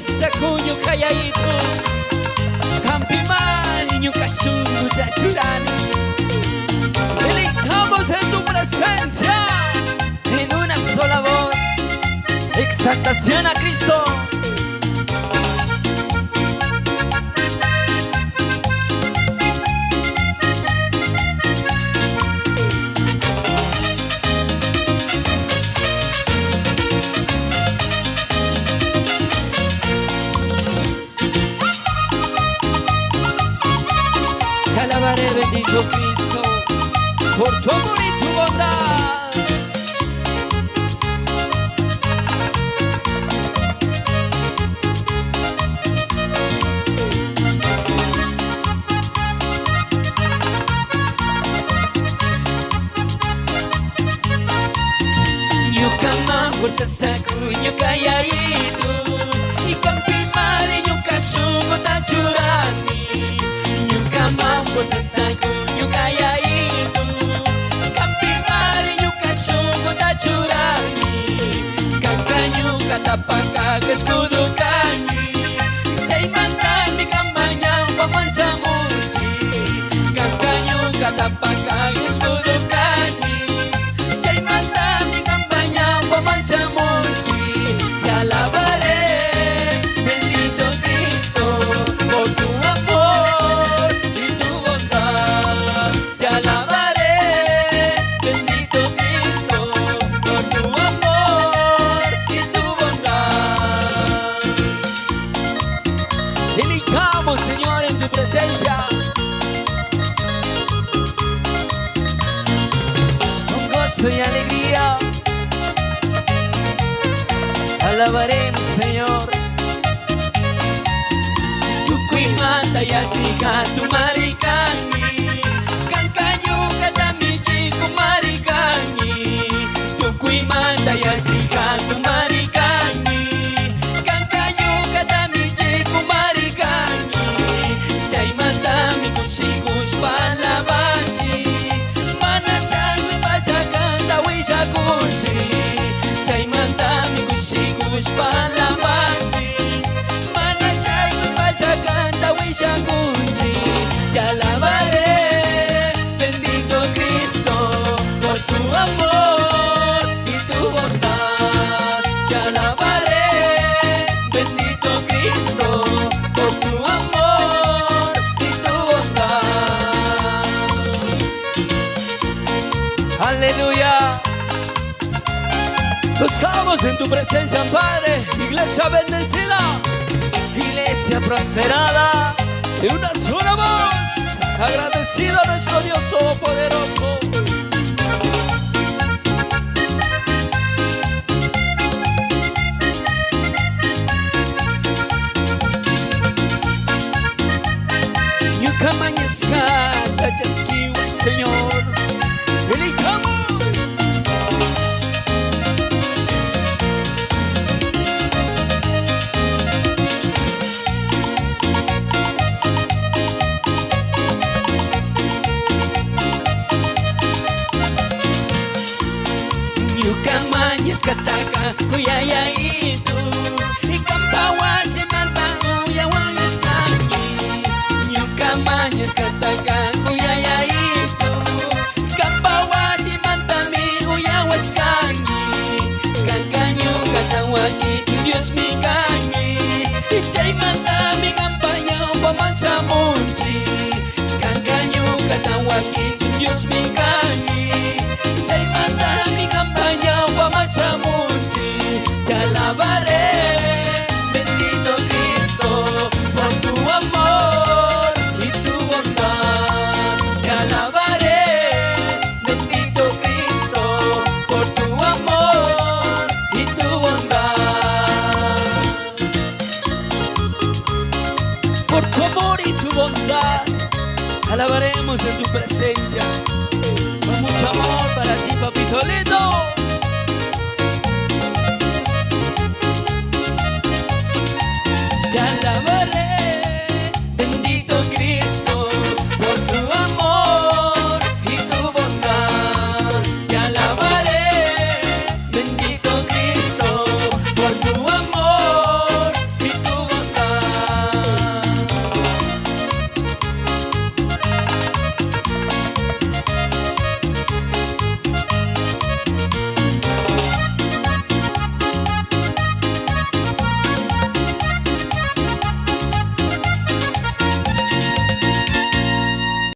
sakunyo calladito, campimaño casungo tachurani. Delicamos en tu presencia, en una sola voz, exaltación a Cristo. Te alabaré, bendito Cristo, por tu amor y tu bondad. Nyukama fuerza sakunyo calladito, y campimari nyuka sumo tachurani. Fuerza sakunyo calladito, campimari nyuka sumo tachurani. Kankanyo katapaka escudo kani, chay mantami kampanya pamanchamuchi. Kankanyo katapaka escudo kani, chay mantami kampanya pamanchamuchi. Te alabaré, bendito Cristo, por tu amor y tu bondad. Te alabaré, bendito Cristo, por tu amor y tu bondad. Delicamos, Señor, en tu presencia, con gozo y alegría. Alabaremos, Señor. Tukuimanta yatsika tu marikani, kankanyo katamichi ku marikani. Tukuimanta yatsika tu marikani, kankanyo katamichi ku marikani. Chaimantami kusikus palabachi, manasangu pachakanta wishakunchi. Chaimantami kusikus palabachi, manasangu pachakanta wishakunchi. Te alabaré, bendito Cristo, por tu amor y tu bondad. Te alabaré, bendito Cristo, por tu amor y tu bondad. Aleluya. Gozamos en tu presencia, Padre. Iglesia bendecida, iglesia prosperada, en una sola voz, agradecido a nuestro Dios Todopoderoso. Nyukamañezca, tachasquiwa, Señor. Delicamos. Nyukamañezca taka kuyayaitu, y campawase manta uyawañezcani. Nyukamañezca taka kuyayaitu, campawase mantami uyawaskani. Kankanyo katawaki Dios mi kani, y chay mantami kampanya pamanchamunchi. Kankanyo katawaki Dios mi kani, y chay mantami kampanya pamanchamunchi. Te alabaré, bendito Cristo, por tu amor y tu bondad. Te alabaré, bendito Cristo, por tu amor y tu bondad. Por tu amor y tu bondad, alabaremos en tu presencia. Con mucho amor para ti, papito lindo.